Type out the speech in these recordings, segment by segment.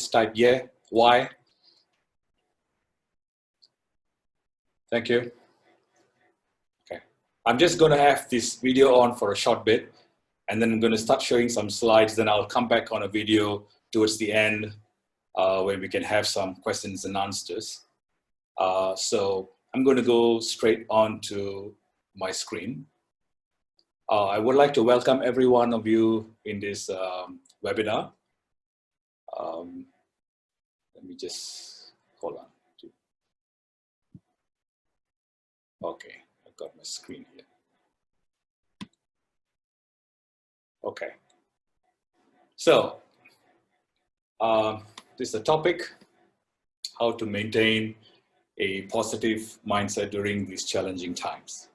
just type yeah. Why? Thank you. Okay. I'm just going to have this video on for a short bit, and then I'm going to start showing some slides. Then I'll come back on a video towards the end where we can have some questions and answers. So I'm going to go straight on to my screen. I would like to welcome every one of you in this webinar. Let me just, hold on. Okay, I've got my screen here. Okay. So, this is the topic, how to maintain a positive mindset during these challenging times.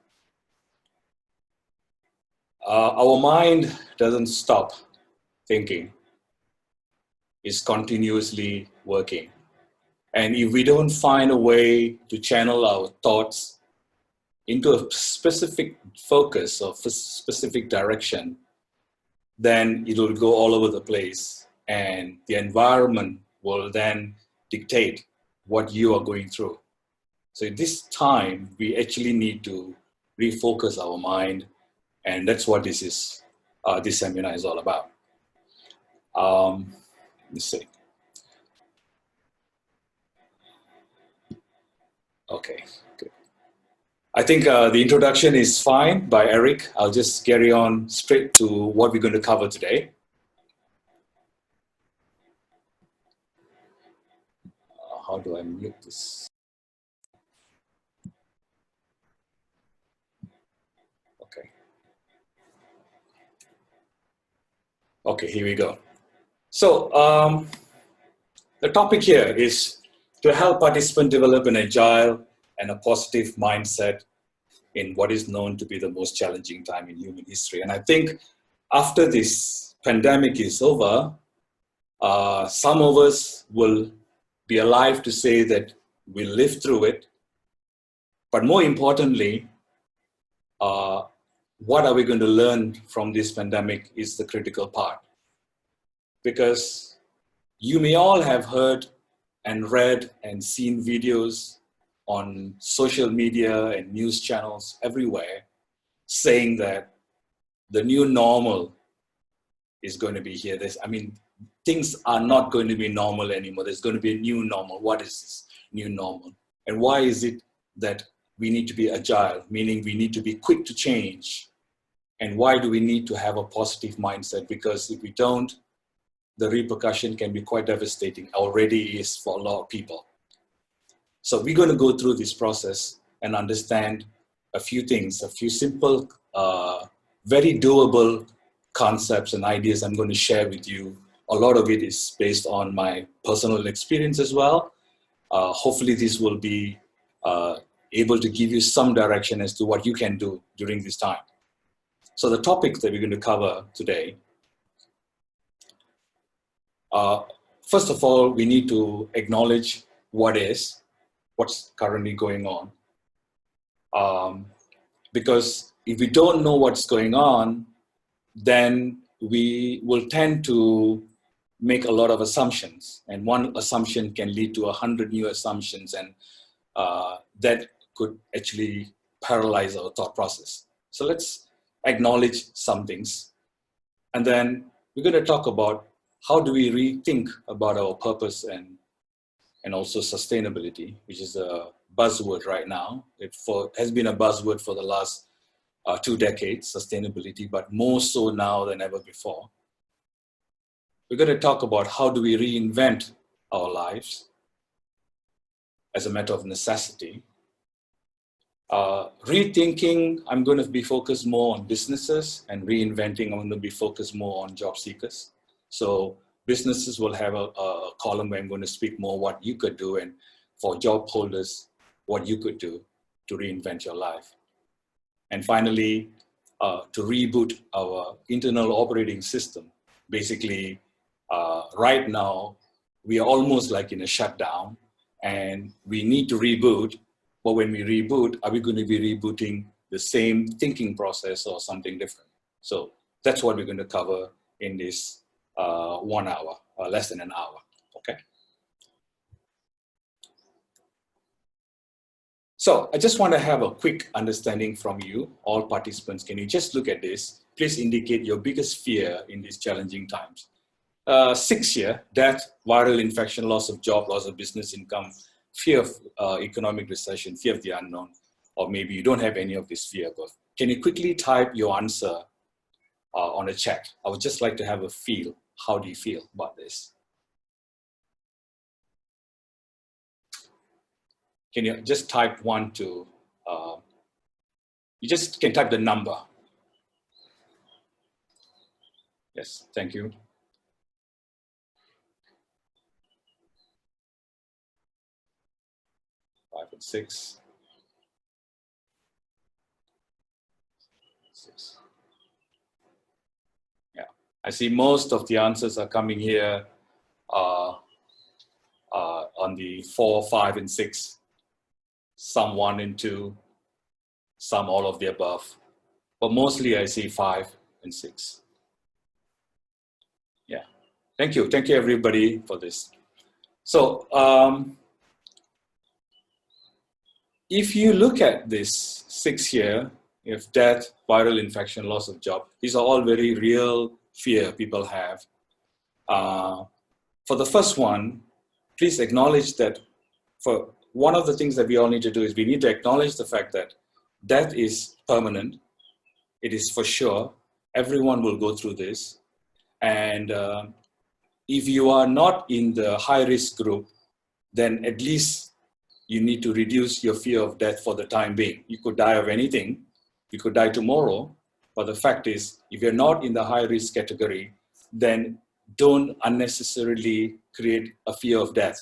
Our mind doesn't stop thinking. It's continuously working. And if we don't find a way to channel our thoughts into a specific focus or specific direction, then it will go all over the place, and the environment will then dictate what you are going through. So at this time, we actually need to refocus our mind, and that's what this is. This seminar is all about. Let's see. Okay, good. I think the introduction is fine by Eric. I'll just carry on straight to what we're going to cover today. How do I mute this? Okay. Okay, here we go. So the topic here is to help participants develop an agile and a positive mindset in what is known to be the most challenging time in human history. And I think after this pandemic is over, some of us will be alive to say that we lived through it. But more importantly, what are we going to learn from this pandemic is the critical part. Because you may all have heard and read and seen videos on social media and news channels everywhere saying that the new normal is going to be here. Things are not going to be normal anymore. There's going to be a new normal. What is this new normal? And why is it that we need to be agile, meaning we need to be quick to change? And why do we need to have a positive mindset? Because if we don't, the repercussion can be quite devastating, already is for a lot of people. So we're going to go through this process and understand a few things, a few simple, very doable concepts and ideas I'm going to share with you. A lot of it is based on my personal experience as well. Hopefully this will be able to give you some direction as to what you can do during this time. So the topics that we're going to cover today, first of all, we need to acknowledge what's currently going on. Because if we don't know what's going on, then we will tend to make a lot of assumptions. And one assumption can lead to 100 new assumptions, and that could actually paralyze our thought process. So let's acknowledge some things. And then we're going to talk about how do we rethink about our purpose and also sustainability, which is a buzzword right now. It has been a buzzword for the last 2 decades, sustainability, but more so now than ever before. We're going to talk about how do we reinvent our lives as a matter of necessity. Rethinking, I'm going to be focused more on businesses, and reinventing, I'm going to be focused more on job seekers. So businesses will have a column where I'm going to speak more what you could do, and for job holders, what you could do to reinvent your life. And finally, to reboot our internal operating system. Basically, right now, we are almost like in a shutdown, and we need to reboot. But when we reboot, are we going to be rebooting the same thinking process or something different? So that's what we're going to cover in this 1 hour, less than an hour, okay? So I just want to have a quick understanding from you, all participants. Can you just look at this? Please indicate your biggest fear in these challenging times. 6 year, death, viral infection, loss of job, loss of business income, fear of economic recession, fear of the unknown, or maybe you don't have any of this fear above. Can you quickly type your answer on a chat? I would just like to have a feel. How do you feel about this? Can you just type 1 to, you just can type the number. Yes, thank you. Five and six. Yeah, I see most of the answers are coming here on the 4, 5, and 6. Some 1 and 2, some all of the above. But mostly I see 5 and 6. Yeah, thank you. Thank you everybody for this. So if you look at this 6 here, if death, viral infection, loss of job, these are all very real fear people have. For the first one, please acknowledge that for one of the things that we all need to do is we need to acknowledge the fact that death is permanent. It is for sure. Everyone will go through this. And if you are not in the high risk group, then at least you need to reduce your fear of death for the time being. You could die of anything. You could die tomorrow. But the fact is, if you're not in the high risk category, then don't unnecessarily create a fear of death.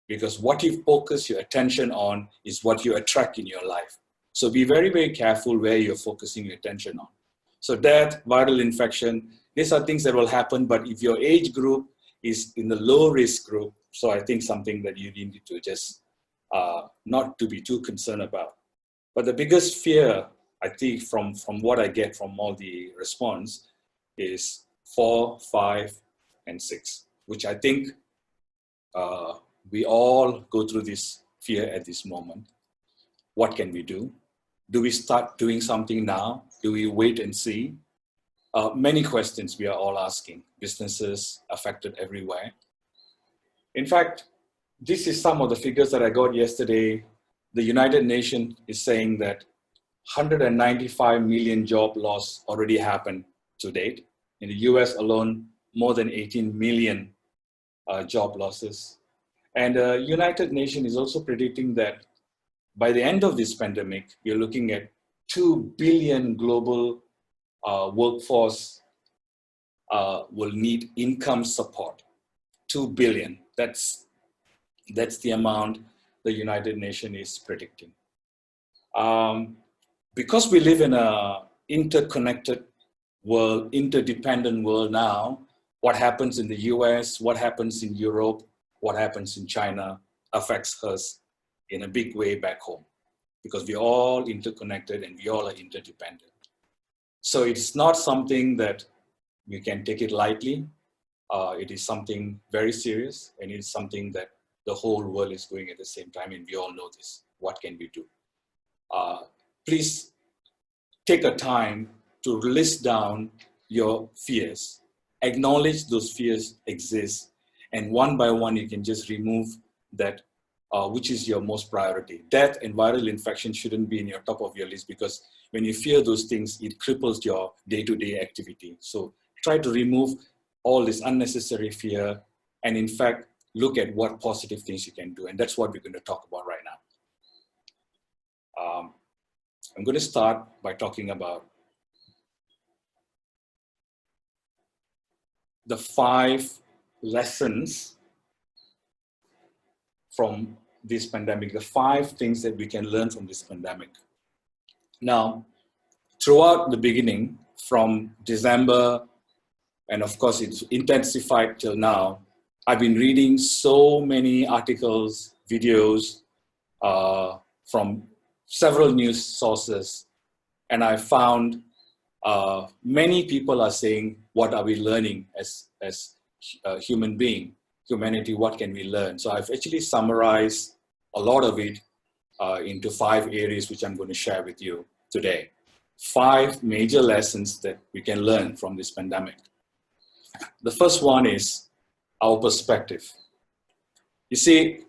Because what you focus your attention on is what you attract in your life. So be very, very careful where you're focusing your attention on. So death, viral infection, these are things that will happen. But if your age group is in the low risk group, so I think something that you need to just not to be too concerned about. But the biggest fear, I think, from what I get from all the response is 4, 5, and 6, which I think we all go through this fear at this moment. What can we do? Do we start doing something now? Do we wait and see? Many questions we are all asking. Businesses affected everywhere. In fact, this is some of the figures that I got yesterday. The United Nations is saying that 195 million job loss already happened to date. In the US alone, more than 18 million job losses. And the United Nations is also predicting that by the end of this pandemic, we're looking at 2 billion global workforce will need income support. 2 billion, that's the amount the United Nations is predicting. Because we live in an interconnected world, interdependent world now, what happens in the US, what happens in Europe, what happens in China affects us in a big way back home, because we're all interconnected and we all are interdependent. So it's not something that we can take it lightly. It is something very serious, and it's something that the whole world is going at the same time, and we all know this. What can we do? Please take a time to list down your fears. Acknowledge those fears exist, and one by one you can just remove that, which is your most priority. Death and viral infection shouldn't be in your top of your list, because when you fear those things, it cripples your day-to-day activity. So try to remove all this unnecessary fear, and in fact, look at what positive things you can do. And that's what we're going to talk about right now. I'm going to start by talking about the 5 lessons from this pandemic, the 5 things that we can learn from this pandemic. Now, throughout the beginning, from December, and of course it's intensified till now, I've been reading so many articles, videos from several news sources, and I found many people are saying, what are we learning as humanity, what can we learn? So I've actually summarized a lot of it into 5 areas which I'm going to share with you today. 5 major lessons that we can learn from this pandemic. The first one is our perspective. You see,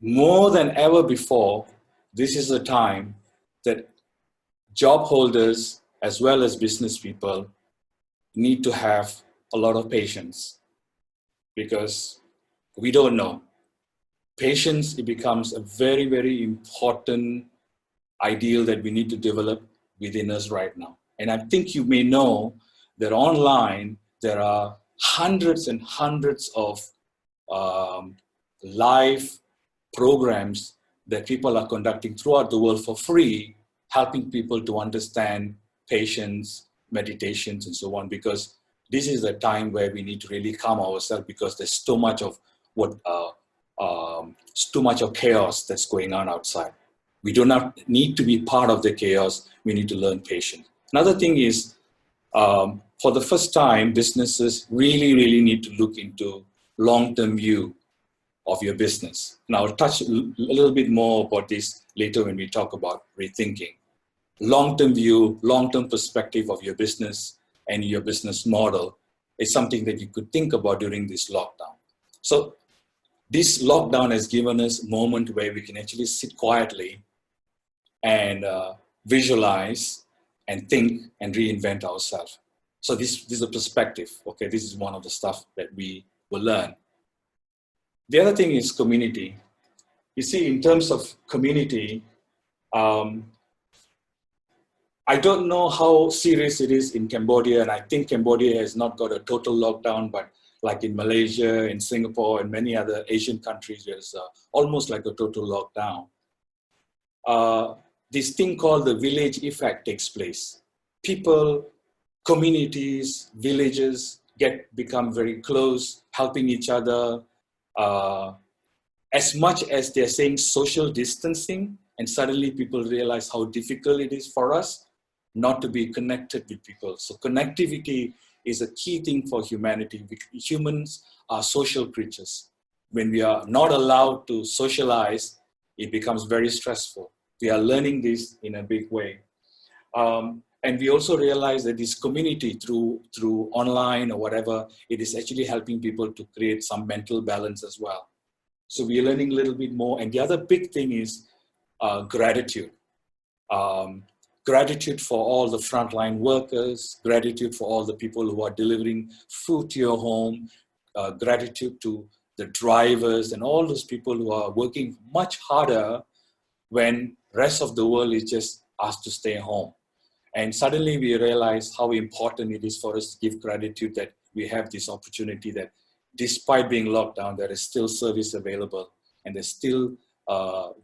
more than ever before, this is a time that job holders as well as business people need to have a lot of patience, because we don't know. Patience, it becomes a very, very important ideal that we need to develop within us right now. And I think you may know that online there are hundreds and hundreds of live programs that people are conducting throughout the world for free, helping people to understand patience, meditations, and so on, because this is a time where we need to really calm ourselves, because there's too much of too much of chaos that's going on outside. We do not need to be part of the chaos. We need to learn patience. Another thing is, for the first time, businesses really, really need to look into long-term view of your business. And I'll touch a little bit more about this later when we talk about rethinking. Long-term view, long-term perspective of your business and your business model is something that you could think about during this lockdown. So this lockdown has given us a moment where we can actually sit quietly and visualize and think and reinvent ourselves. So this is a perspective. Okay, this is one of the stuff that we will learn. The other thing is community. You see, in terms of community, I don't know how serious it is in Cambodia, and I think Cambodia has not got a total lockdown, but like in Malaysia, in Singapore, and many other Asian countries, there's almost like a total lockdown. This thing called the village effect takes place. People, communities, villages become very close, helping each other. As much as they're saying social distancing, and suddenly people realize how difficult it is for us not to be connected with people. So connectivity is a key thing for humanity. Humans are social creatures. When we are not allowed to socialize, it becomes very stressful. We are learning this in a big way. And we also realize that this community through online or whatever, it is actually helping people to create some mental balance as well. So we are learning a little bit more. And the other big thing is gratitude. Gratitude for all the frontline workers, gratitude for all the people who are delivering food to your home, gratitude to the drivers and all those people who are working much harder when rest of the world is just asked to stay home. And suddenly we realize how important it is for us to give gratitude that we have this opportunity, that despite being locked down, there is still service available, and there's still,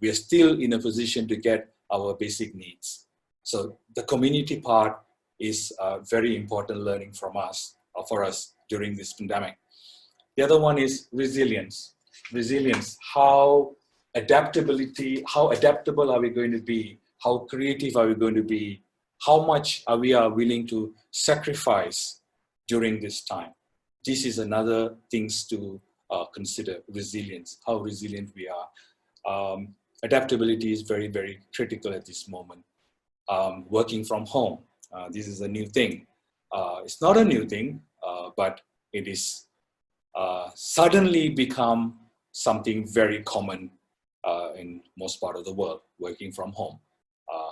we are still in a position to get our basic needs. So the community part is a very important learning from us, for us during this pandemic. The other one is resilience. Resilience, how adaptable are we going to be? How creative are we going to be? How much are we willing to sacrifice during this time? This is another things to consider, resilience, how resilient we are. Adaptability is very, very critical at this moment. Working from home, this is a new thing. It's not a new thing, but it is suddenly become something very common in most part of the world, working from home.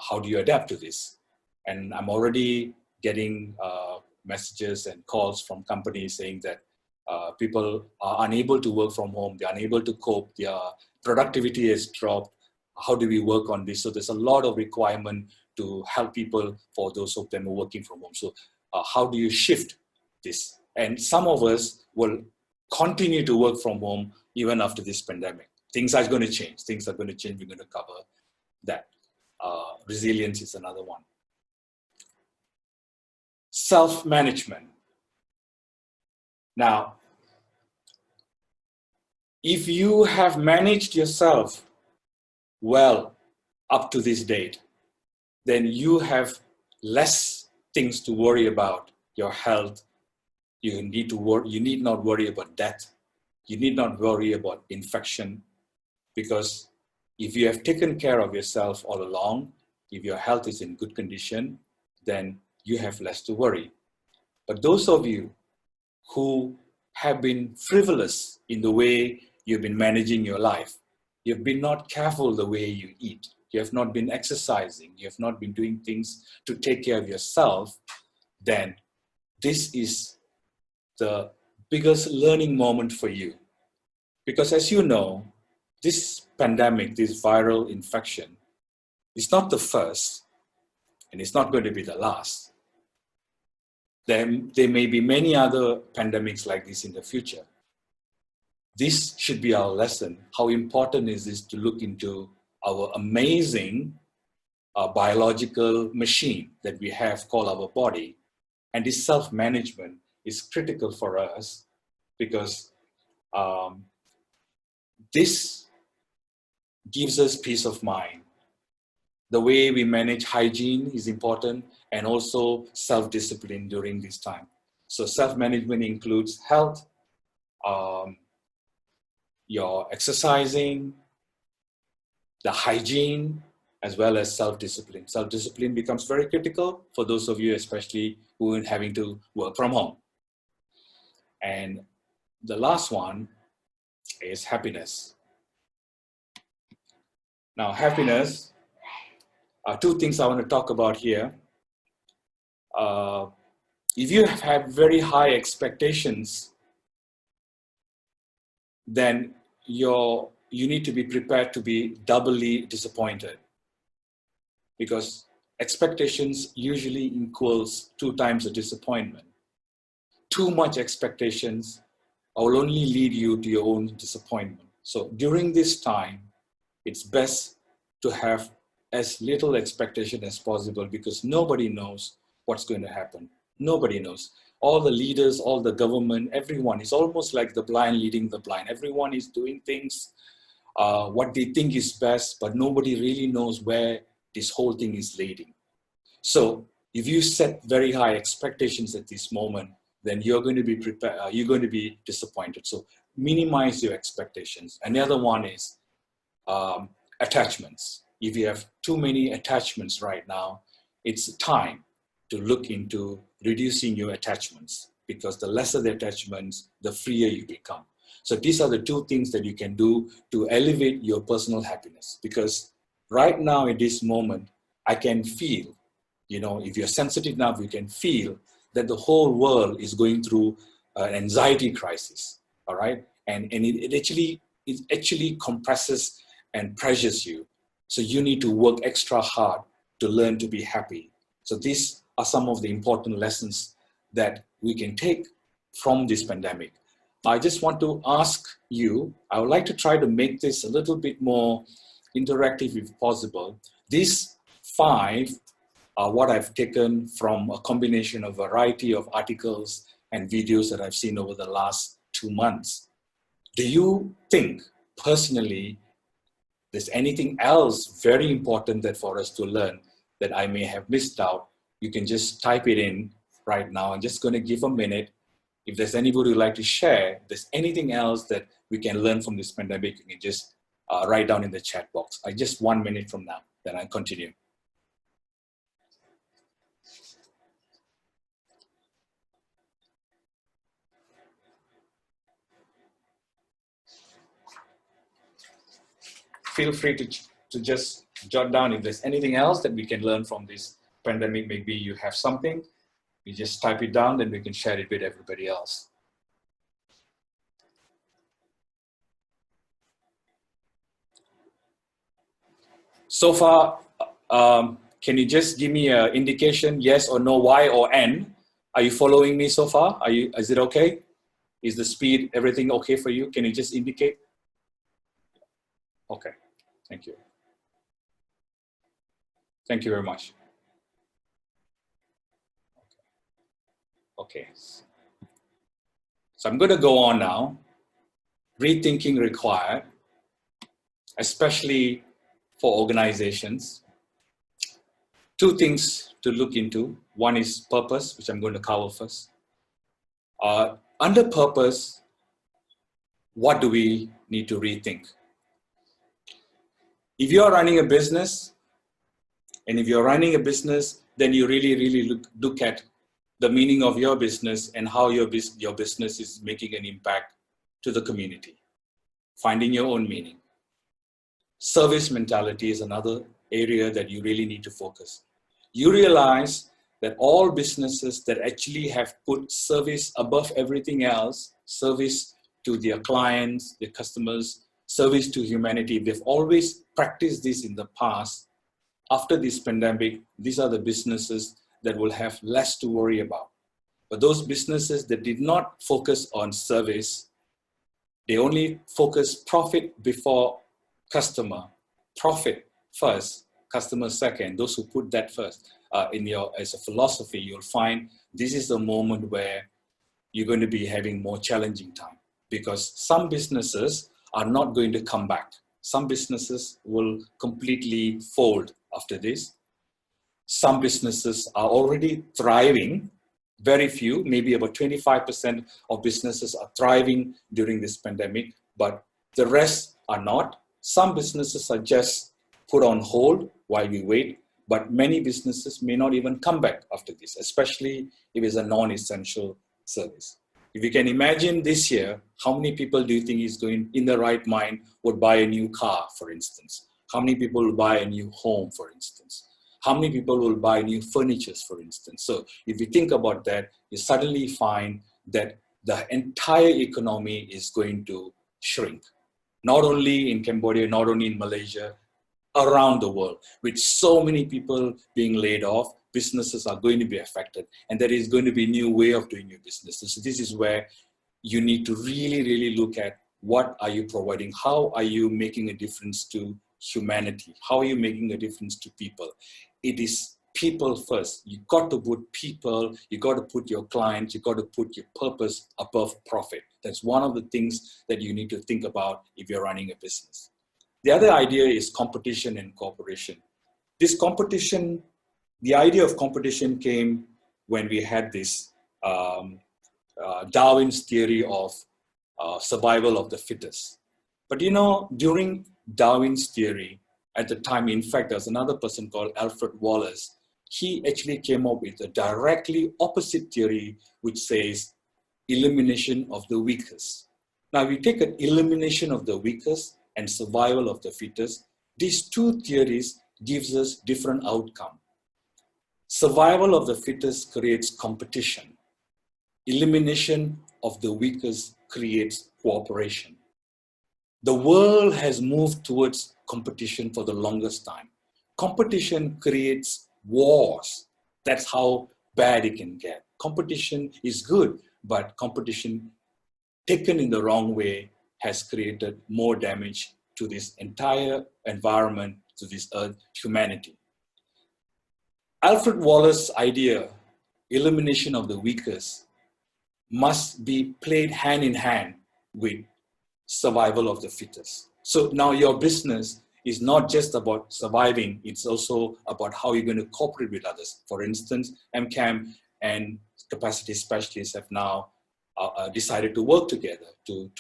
How do you adapt to this? And I'm already getting messages and calls from companies saying that people are unable to work from home, they're unable to cope, their productivity has dropped. How do we work on this? So there's a lot of requirement to help people for those of them who are working from home. So how do you shift this? And some of us will continue to work from home even after this pandemic. Things are going to change. Things are going to change. We're going to cover that. Resilience is another one. Self-management. Now, if you have managed yourself well up to this date, then you have less things to worry about. Your health, you need not worry about death. You need not worry about infection, because If you have taken care of yourself all along, if your health is in good condition, then you have less to worry. But those of you who have been frivolous in the way you've been managing your life, you've been not careful the way you eat, you have not been exercising, you have not been doing things to take care of yourself, then this is the biggest learning moment for you. Because as you know, this pandemic, this viral infection, is not the first, and it's not going to be the last. There may be many other pandemics like this in the future. This should be our lesson. How important is this to look into our amazing biological machine that we have called our body. And this self-management is critical for us because this gives us peace of mind. The way we manage hygiene is important, and also self-discipline during this time. So self-management includes health, your exercising, the hygiene, as well as self-discipline. Self-discipline becomes very critical for those of you, especially who are having to work from home. And the last one is happiness. Now, happiness, two things I want to talk about here. If you have very high expectations, then you need to be prepared to be doubly disappointed, because expectations usually equals 2 times the disappointment. Too much expectations will only lead you to your own disappointment. So during this time, it's best to have as little expectation as possible, because nobody knows what's going to happen. Nobody knows. All the leaders, all the government, everyone is almost like the blind leading the blind. Everyone is doing things what they think is best, but nobody really knows where this whole thing is leading. So if you set very high expectations at this moment, then you're going to be prepared, you're going to be disappointed. So minimize your expectations. And the other one is attachments. If you have too many attachments right now, it's time to look into reducing your attachments, because the lesser the attachments, the freer you become. So these are the 2 things that you can do to elevate your personal happiness. Because right now at this moment, I can feel, you know, if you're sensitive enough, you can feel that the whole world is going through an anxiety crisis, all right? And it actually compresses and pressures you. So you need to work extra hard to learn to be happy. So these are some of the important lessons that we can take from this pandemic. I just want to ask you, I would like to try to make this a little bit more interactive if possible. These 5 are what I've taken from a combination of a variety of articles and videos that I've seen over the last 2 months. Do you think personally there's anything else very important that for us to learn that I may have missed out? You can just type it in right now. I'm just going to give a minute. If there's anybody who'd like to share, if there's anything else that we can learn from this pandemic, you can just write down in the chat box. Just 1 minute from now, then I continue. Feel free to just jot down if there's anything else that we can learn from this pandemic. Maybe you have something, you just type it down, then we can share it with everybody else. So far, can you just give me an indication, yes or no, Y or N? Are you following me so far? Is it okay? Is the speed, everything okay for you? Can you just indicate? Okay, thank you. Thank you very much. Okay. So I'm going to go on now. Rethinking required, especially for organizations. 2 things to look into. One is purpose, which I'm going to cover first. Under purpose, what do we need to rethink? If you're running a business, and if you're running a business, then you really look at the meaning of your business and how your business is making an impact to the community. Finding your own meaning. Service mentality is another area that you really need to focus. You realize that all businesses that actually have put service above everything else, service to their clients, their customers, service to humanity, they've always practiced this in the past. After this pandemic, these are the businesses that will have less to worry about. But those businesses that did not focus on service, they only focus profit before customer, profit first, customer second. Those who put that first as a philosophy, you'll find this is the moment where you're going to be having more challenging time, because some businesses are not going to come back. Some businesses will completely fold after this. Some businesses are already thriving. Very few, maybe about 25% of businesses are thriving during this pandemic, but the rest are not. Some businesses are just put on hold while we wait, but many businesses may not even come back after this, especially if it's a non-essential service. If you can imagine this year, how many people do you think is going in the right mind would buy a new car, for instance? How many people will buy a new home, for instance? How many people will buy new furniture, for instance? So if you think about that, you suddenly find that the entire economy is going to shrink. Not only in Cambodia, not only in Malaysia, around the world. With so many people being laid off, businesses are going to be affected. And there is going to be a new way of doing your business. So this is where you need to really look at what are you providing? How are you making a difference to humanity? How are you making a difference to people? It is people first. You got to put people, you got to put your clients, you got to put your purpose above profit. That's one of the things that you need to think about if you're running a business. The other idea is competition and cooperation. This competition, the idea of competition came when we had this Darwin's theory of survival of the fittest. But you know, during Darwin's theory, at the time, in fact, there's another person called Alfred Wallace. He actually came up with a directly opposite theory, which says elimination of the weakest. Now, if you take an elimination of the weakest and survival of the fittest, these two theories gives us different outcome. Survival of the fittest creates competition. Elimination of the weakest creates cooperation. The world has moved towards competition for the longest time. Competition creates wars. That's how bad it can get. Competition is good, but competition taken in the wrong way has created more damage to this entire environment, to this earth, humanity. Alfred Wallace's idea, elimination of the weakest, must be played hand in hand with survival of the fittest. So now your business is not just about surviving, it's also about how you're going to cooperate with others. For instance, MCAM and capacity specialists have now decided to work together, to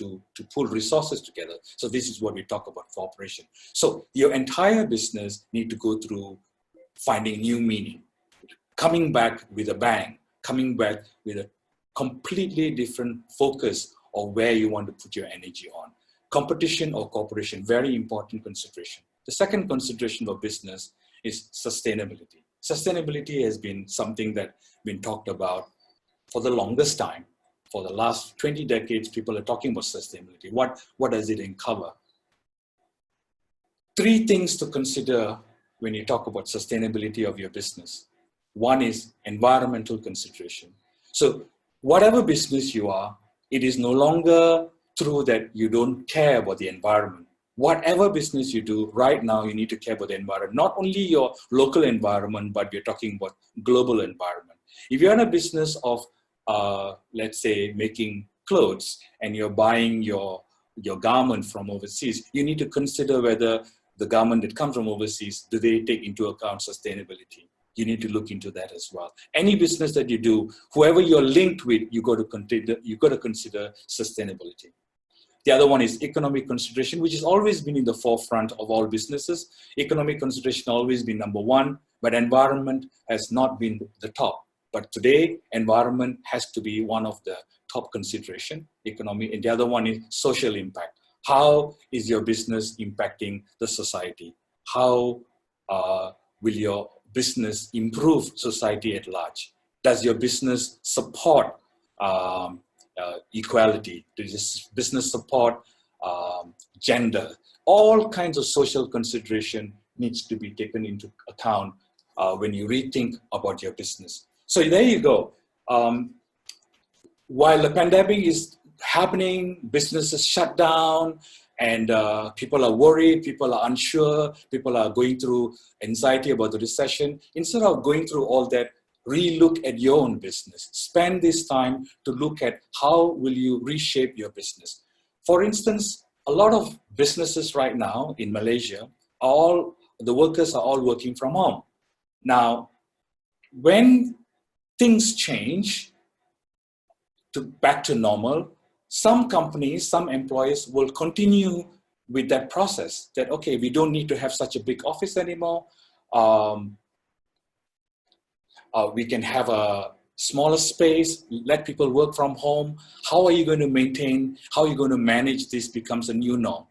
pull resources together. So this is what we talk about, cooperation. So your entire business need to go through finding new meaning, coming back with a bang, coming back with a completely different focus of where you want to put your energy on. Competition or cooperation, very important consideration. The second consideration for business is sustainability. Sustainability has been something that's been talked about for the longest time. For the last 20 decades, people are talking about sustainability. What does it uncover? Three things to consider when you talk about sustainability of your business. One is environmental consideration. So whatever business you are, it is no longer true that you don't care about the environment. Whatever business you do right now, you need to care about the environment. Not only your local environment, but we're talking about global environment. If you're in a business of, let's say, making clothes and you're buying your garment from overseas, you need to consider whether the garment that comes from overseas, do they take into account sustainability? You need to look into that as well. Any business that you do, whoever you're linked with, you got to consider sustainability. The other one is economic consideration, which has always been in the forefront of all businesses. Economic consideration has always been number one, but environment has not been the top. But today, environment has to be one of the top consideration, economy, and the other one is social impact. How is your business impacting the society? How will your business improve society at large? Does your business support equality? Does business support gender? All kinds of social consideration needs to be taken into account when you rethink about your business. So there you go. While the pandemic is happening, businesses shut down, and people are worried, people are unsure, people are going through anxiety about the recession. Instead of going through all that, re-look at your own business. Spend this time to look at how will you reshape your business. For instance, a lot of businesses right now in Malaysia, the workers are all working from home. Now, when things change back to normal, some companies, some employees will continue with that process that, okay, we don't need to have such a big office anymore. We can have a smaller space, let people work from home. How are you going to maintain, how are you going to manage this becomes a new norm.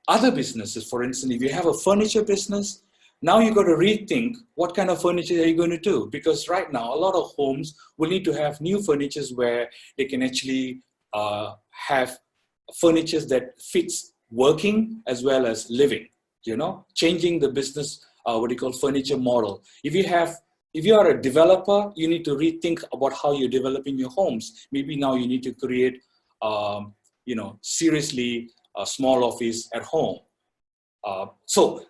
Other businesses, for instance, if you have a furniture business, now you've got to rethink what kind of furniture are you going to do? Because right now, a lot of homes will need to have new furnitures where they can actually have furnitures that fits working as well as living, you know, changing the business, furniture model. If you are a developer, you need to rethink about how you're developing your homes. Maybe now you need to create, seriously a small office at home. So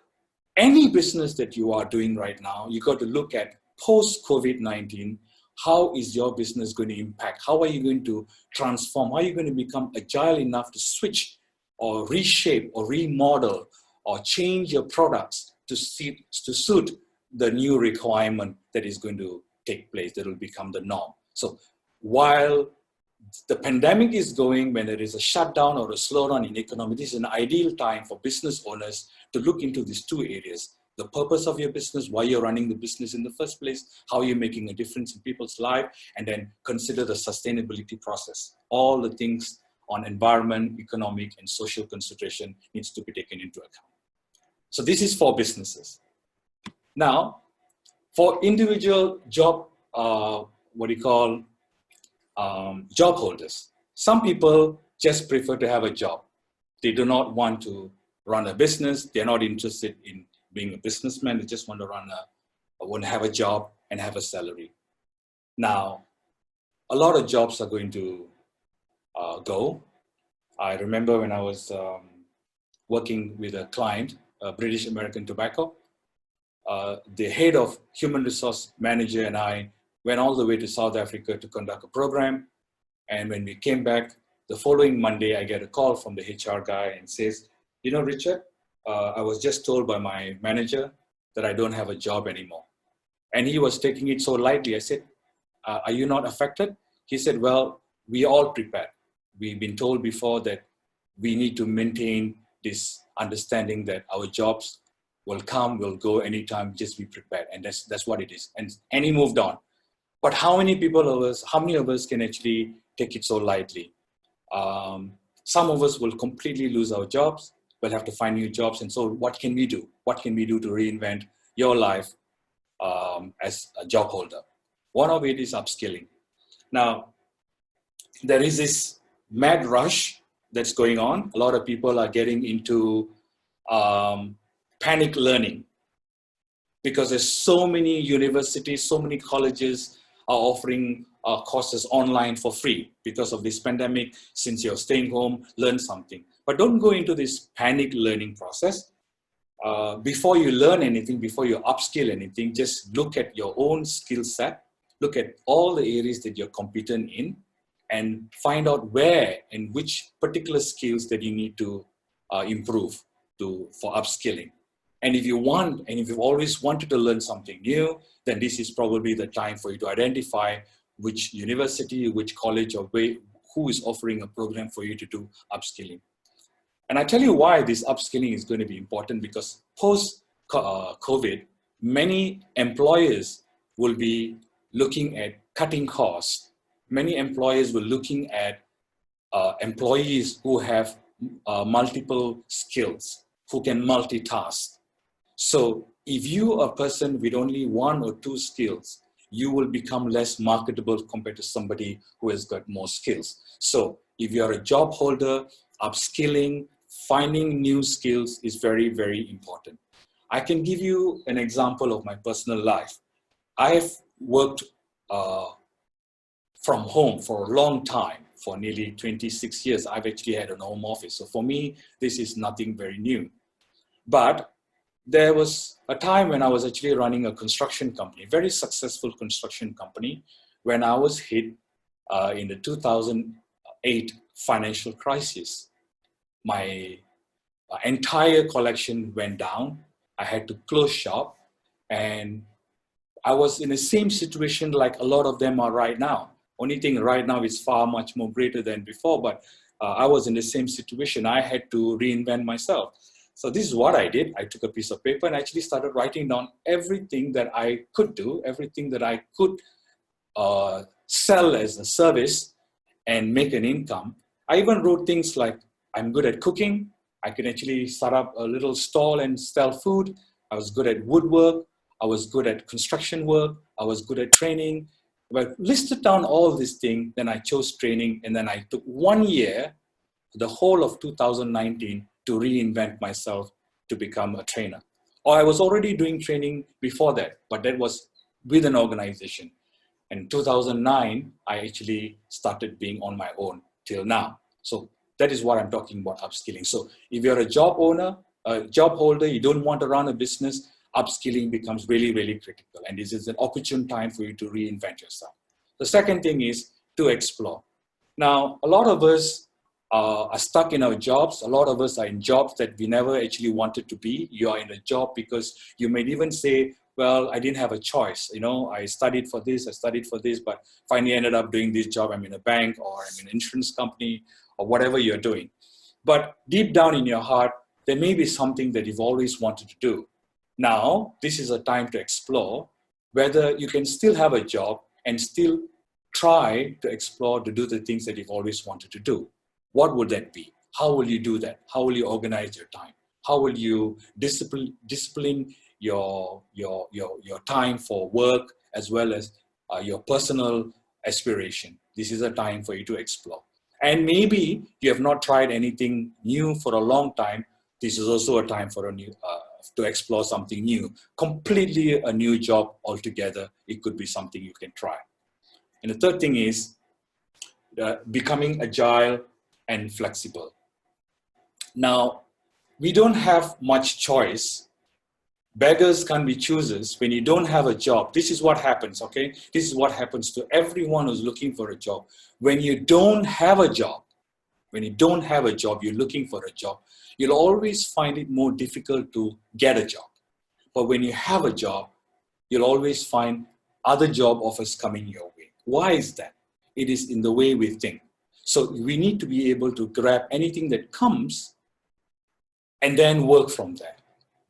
any business that you are doing right now, you got to look at post-COVID-19, how is your business going to impact? How are you going to transform? How are you going to become agile enough to switch or reshape or remodel or change your products to suit the new requirement that is going to take place, that will become the norm. So while the pandemic is going, when there is a shutdown or a slowdown in economy, this is an ideal time for business owners to look into these two areas. The purpose of your business, why you're running the business in the first place, how you're making a difference in people's life, and then consider the sustainability process. All the things on environment, economic, and social consideration needs to be taken into account. So this is for businesses. Now, for individual job, job holders. Some people just prefer to have a job. They do not want to run a business. They're not interested in being a businessman. They just want to have a job and have a salary. Now, a lot of jobs are going to go. I remember when I was working with a client, British American Tobacco, the head of human resource manager and I went all the way to South Africa to conduct a program. And when we came back, the following Monday, I get a call from the HR guy and says, you know, Richard, I was just told by my manager that I don't have a job anymore. And he was taking it so lightly. I said, are you not affected? He said, well, we all prepared. We've been told before that we need to maintain this understanding that our jobs will come, will go anytime, just be prepared. And that's what it is. And he moved on. But how many of us can actually take it so lightly? Some of us will completely lose our jobs. We'll have to find new jobs. And so what can we do? What can we do to reinvent your life as a job holder? One of it is upskilling. Now, there is this mad rush that's going on. A lot of people are getting into panic learning because there's so many universities, so many colleges are offering courses online for free because of this pandemic. Since you're staying home, learn something. But don't go into this panic learning process. Before you learn anything, before you upskill anything, just look at your own skill set, look at all the areas that you're competent in, and find out where and which particular skills that you need to improve for upskilling. And if you've always wanted to learn something new, then this is probably the time for you to identify which university, which college, or who is offering a program for you to do upskilling. And I tell you why this upskilling is going to be important, because post-COVID, many employers will be looking at cutting costs. Many employers will looking at employees who have multiple skills, who can multitask. So if you are a person with only one or two skills, you will become less marketable compared to somebody who has got more skills. So if you are a job holder, upskilling, finding new skills is very, very important. I can give you an example of my personal life. I have worked from home for a long time. For nearly 26 years, I've actually had an home office. So for me, this is nothing very new. But there was a time when I was actually running a construction company, very successful construction company, when I was hit in the 2008 financial crisis. My entire collection went down. I had to close shop, and I was in the same situation like a lot of them are right now. Only thing right now is far much more greater than before, but I was in the same situation. I had to reinvent myself. So this is what I did. I took a piece of paper and actually started writing down everything that I could do, everything that I could sell as a service and make an income. I even wrote things like, I'm good at cooking. I can actually start up a little stall and sell food. I was good at woodwork. I was good at construction work. I was good at training. But listed down all these things, then I chose training, and then I took 1 year, the whole of 2019, to reinvent myself to become a trainer. Or I was already doing training before that, but that was with an organization. In 2009, I actually started being on my own till now. So that is what I'm talking about, upskilling. So if you're a job owner, a job holder, you don't want to run a business, upskilling becomes really, really critical. And this is an opportune time for you to reinvent yourself. The second thing is to explore. Now, a lot of us are stuck in our jobs. A lot of us are in jobs that we never actually wanted to be. You are in a job because you may even say, well, I didn't have a choice. You know, I studied for this, but finally ended up doing this job. I'm in a bank, or I'm in an insurance company, or whatever you're doing. But deep down in your heart, there may be something that you've always wanted to do. Now, this is a time to explore whether you can still have a job and still try to explore to do the things that you've always wanted to do. What would that be? How will you do that? How will you organize your time? How will you discipline your time for work as well as your personal aspiration? This is a time for you to explore. And maybe you have not tried anything new for a long time. This is also a time for a new to explore something new, completely a new job altogether. It could be something you can try. And the third thing is becoming agile and flexible. Now, we don't have much choice. Beggars can't be choosers. When you don't have a job, this is what happens, okay? This is what happens to everyone who's looking for a job. When you don't have a job, you're looking for a job, you'll always find it more difficult to get a job. But when you have a job, you'll always find other job offers coming your way. Why is that? It is in the way we think. So we need to be able to grab anything that comes and then work from there.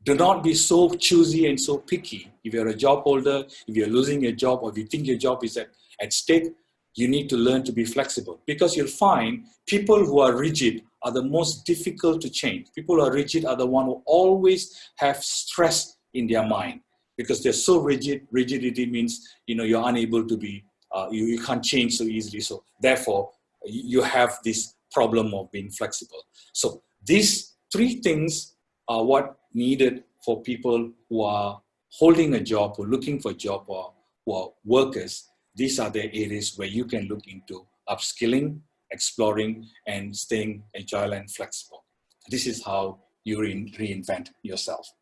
Do not be so choosy and so picky. If you're a job holder, if you're losing your job, or if you think your job is at stake, you need to learn to be flexible, because you'll find people who are rigid are the most difficult to change. People who are rigid are the one who always have stress in their mind, because they're so rigid. Rigidity means, you're unable to be, you can't change so easily. So therefore, you have this problem of being flexible. So these three things are what needed for people who are holding a job, or looking for a job, or who are workers. These are the areas where you can look into upskilling, exploring, and staying agile and flexible. This is how you reinvent yourself.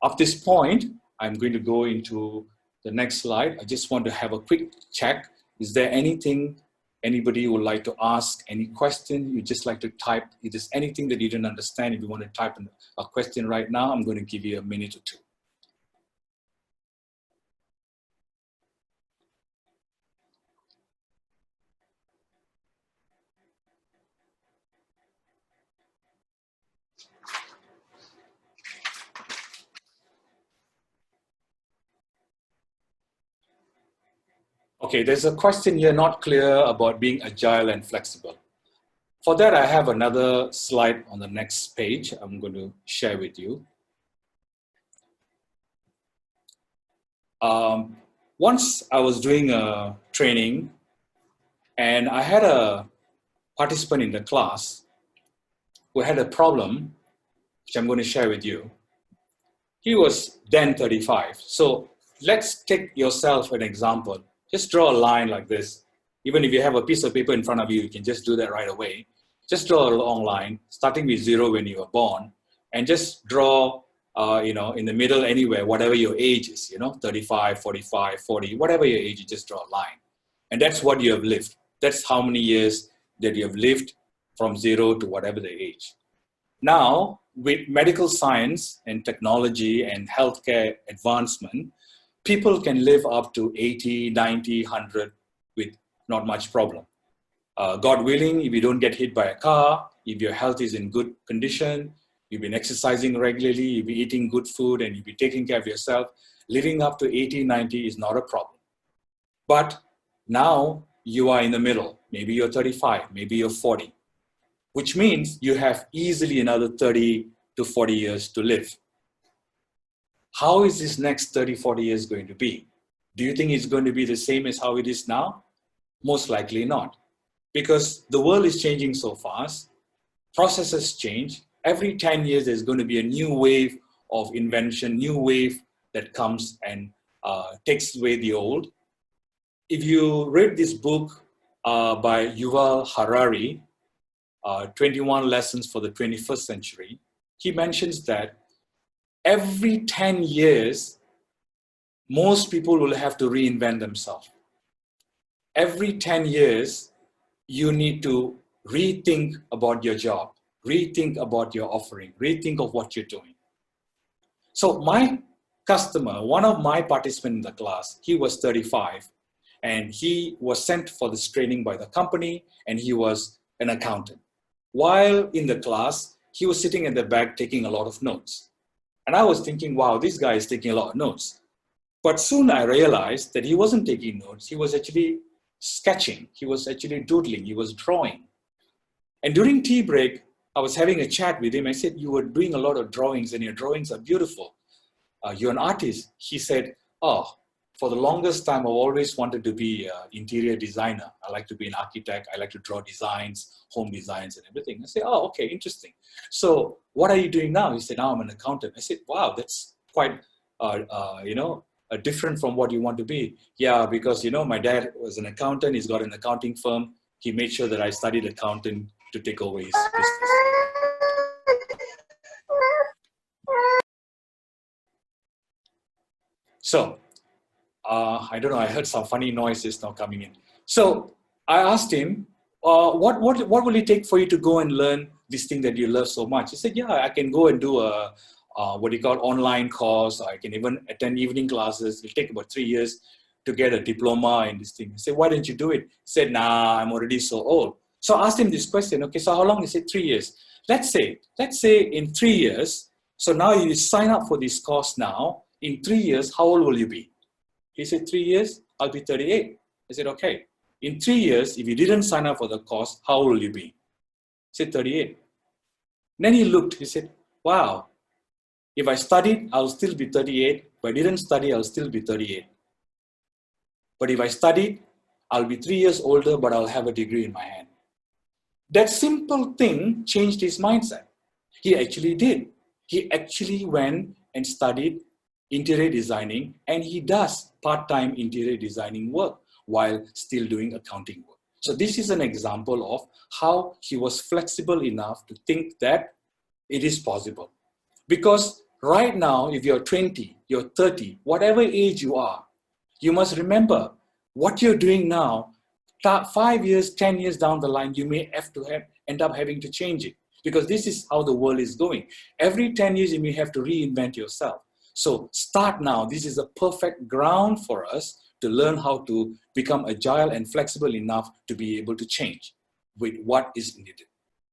At this point, I'm going to go into the next slide. I just want to have a quick check. Is there anything anybody would like to ask? Any question you just like to type? If there's anything that you didn't understand, if you want to type in a question right now, I'm going to give you a minute or two. Okay, there's a question here not clear about being agile and flexible. For that, I have another slide on the next page I'm going to share with you. Once I was doing a training and I had a participant in the class who had a problem, which I'm going to share with you. He was then 35. So let's take yourself an example. Just draw a line like this. Even if you have a piece of paper in front of you, you can just do that right away. Just draw a long line, starting with 0 when you were born, and just draw, in the middle anywhere, whatever your age is, 35, 45, 40, whatever your age, you just draw a line. And that's what you have lived. That's how many years that you have lived from 0 to whatever the age. Now, with medical science and technology and healthcare advancement, people can live up to 80, 90, 100 with not much problem. God willing, if you don't get hit by a car, if your health is in good condition, you've been exercising regularly, you'll be eating good food, and you'll be taking care of yourself, living up to 80, 90 is not a problem. But now you are in the middle. Maybe you're 35, maybe you're 40. Which means you have easily another 30 to 40 years to live. How is this next 30, 40 years going to be? Do you think it's going to be the same as how it is now? Most likely not. Because the world is changing so fast, processes change. Every 10 years, there's going to be a new wave of invention, new wave that comes and takes away the old. If you read this book by Yuval Harari, 21 Lessons for the 21st Century, he mentions that every 10 years, most people will have to reinvent themselves. Every 10 years, you need to rethink about your job, rethink about your offering, rethink of what you're doing. So my customer, one of my participants in the class, he was 35, and he was sent for this training by the company, and he was an accountant. While in the class, he was sitting at the back taking a lot of notes. And I was thinking, wow, this guy is taking a lot of notes. But soon I realized that he wasn't taking notes. He was actually sketching. He was actually doodling. He was drawing. And during tea break, I was having a chat with him. I said, you were doing a lot of drawings and your drawings are beautiful. You're an artist. He said, oh, for the longest time, I've always wanted to be an interior designer. I like to be an architect. I like to draw designs, home designs and everything. I said, oh, okay, interesting. So what are you doing now? He said, now I'm an accountant. I said, wow, that's quite, different from what you want to be. Yeah, because, my dad was an accountant. He's got an accounting firm. He made sure that I studied accounting to take over his business. So, I don't know, I heard some funny noises now coming in. So I asked him, what will it take for you to go and learn this thing that you love so much? He said, yeah, I can go and do a, online course. I can even attend evening classes. It'll take about 3 years to get a diploma in this thing. I said, why didn't you do it? He said, nah, I'm already so old. So I asked him this question, okay, so how long? He said, 3 years. Let's say in 3 years, so now you sign up for this course now, in 3 years, how old will you be? He said, 3 years, I'll be 38. I said, okay. In 3 years, if you didn't sign up for the course, how old will you be? He said, 38. Then he looked, he said, wow, if I studied, I'll still be 38. If I didn't study, I'll still be 38. But if I studied, I'll be 3 years older, but I'll have a degree in my hand. That simple thing changed his mindset. He actually did. He actually went and studied interior designing, and he does part-time interior designing work while still doing accounting work. So this is an example of how he was flexible enough to think that it is possible. Because right now, if you're 20, you're 30, whatever age you are, you must remember what you're doing now, 5 years, 10 years down the line, you may have to end up having to change it. Because this is how the world is going. Every 10 years, you may have to reinvent yourself. So start now. This is a perfect ground for us to learn how to become agile and flexible enough to be able to change with what is needed.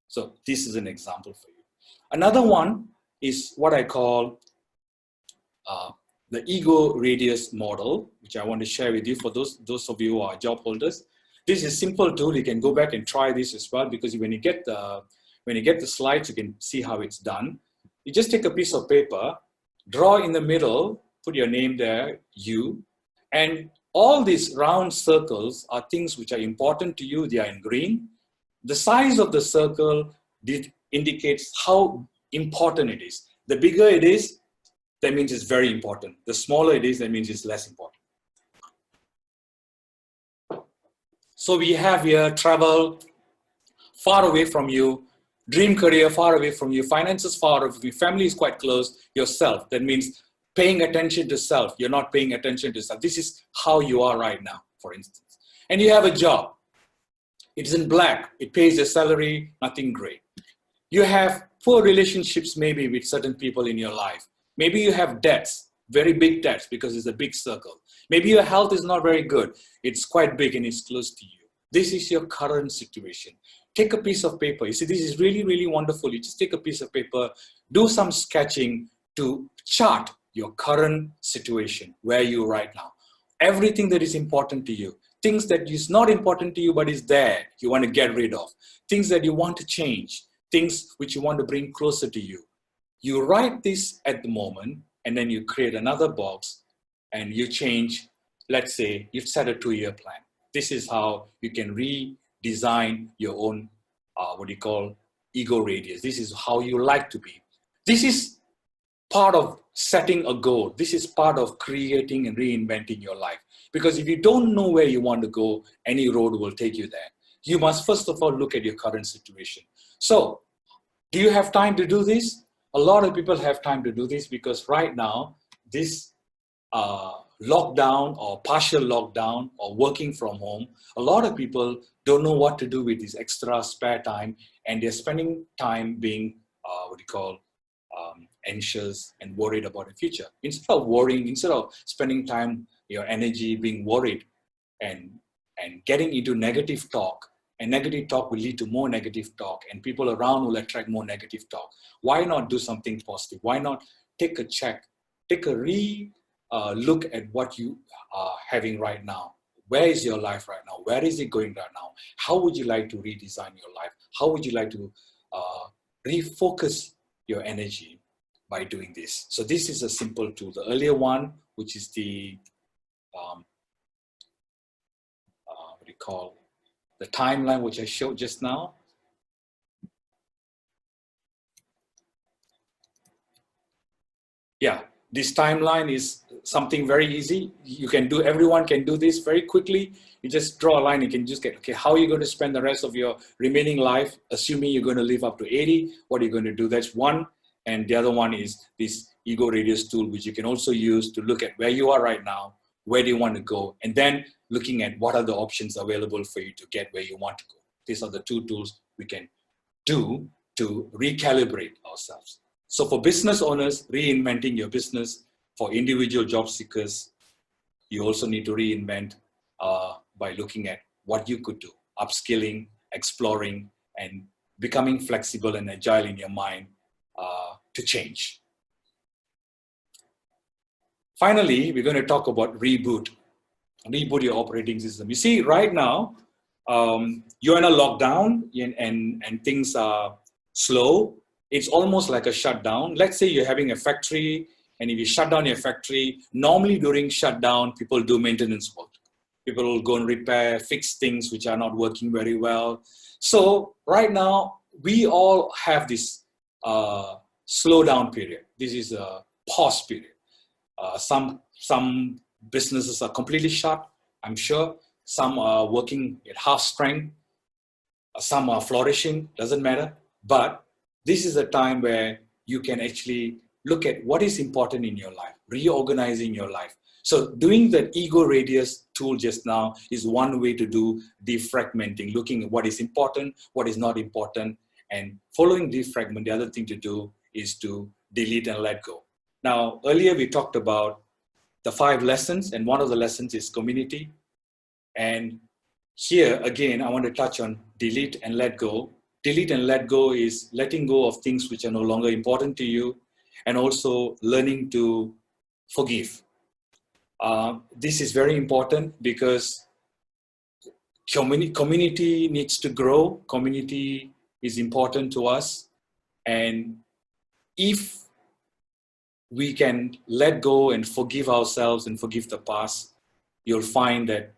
So this is an example for you. Another one is what I call the ego radius model, which I want to share with you for those of you who are job holders. This is a simple tool. You can go back and try this as well, because when you get the slides, you can see how it's done. You just take a piece of paper, draw in the middle, put your name there, you, and all these round circles are things which are important to you. They are in green. The size of the circle indicates how important it is. The bigger it is, that means it's very important. The smaller it is, that means it's less important. So we have here travel, far away from you, dream career, far away from you, finances far away from you, family is quite close, yourself. That means paying attention to self. You're not paying attention to self. This is how you are right now, for instance. And you have a job. It's in black. It pays a salary, nothing great. You have poor relationships maybe with certain people in your life. Maybe you have debts, very big debts, because it's a big circle. Maybe your health is not very good. It's quite big and it's close to you. This is your current situation. Take a piece of paper. You see, this is really, really wonderful. You just take a piece of paper, do some sketching to chart your current situation, where you are right now. Everything that is important to you. Things that is not important to you, but is there, you want to get rid of. Things that you want to change. Things which you want to bring closer to you. You write this at the moment, and then you create another box, and you change. Let's say you've set a 2-year plan. This is how you can redesign your own, ego radius. This is how you like to be. This is part of setting a goal. This is part of creating and reinventing your life. Because if you don't know where you want to go, any road will take you there. You must first of all look at your current situation. So, do you have time to do this? A lot of people have time to do this, because right now, this lockdown or partial lockdown or working from home, a lot of people don't know what to do with this extra spare time, and they're spending time being anxious and worried about the future. Instead of worrying, instead of spending time, your energy being worried and getting into negative talk, and negative talk will lead to more negative talk, and people around will attract more negative talk. Why not do something positive? Why not take a check, take a look at what you are having right now? Where is your life right now? Where is it going right now? How would you like to redesign your life? How would you like to refocus your energy by doing this? So this is a simple tool. The earlier one, which is the the timeline, which I showed just now. Yeah, this timeline is something very easy. You can do, everyone can do this very quickly. You just draw a line, you can just get, okay, how are you going to spend the rest of your remaining life, assuming you're going to live up to 80, what are you going to do? That's one. And the other one is this ego radius tool, which you can also use to look at where you are right now, where do you want to go, and then looking at what are the options available for you to get where you want to go. These are the two tools we can do to recalibrate ourselves. So for business owners, reinventing your business. For individual job seekers, you also need to reinvent by looking at what you could do, upskilling, exploring, and becoming flexible and agile in your mind to change. Finally, we're going to talk about reboot. Reboot your operating system. You see, right now, you're in a lockdown and things are slow. It's almost like a shutdown. Let's say you're having a factory, and if you shut down your factory, normally during shutdown, people do maintenance work. People will go and repair, fix things which are not working very well. So right now, we all have this slowdown period. This is a pause period. Some businesses are completely shut, I'm sure. Some are working at half strength. Some are flourishing, doesn't matter. But this is a time where you can actually look at what is important in your life, reorganizing your life. So doing the ego radius tool just now is one way to do defragmenting, looking at what is important, what is not important, and following defragment, the other thing to do is to delete and let go. Now, earlier we talked about the 5 lessons, and one of the lessons is community. And here, again, I want to touch on delete and let go. Delete and let go is letting go of things which are no longer important to you, and also learning to forgive. This is very important because community needs to grow. Community is important to us. And if we can let go and forgive ourselves and forgive the past, you'll find that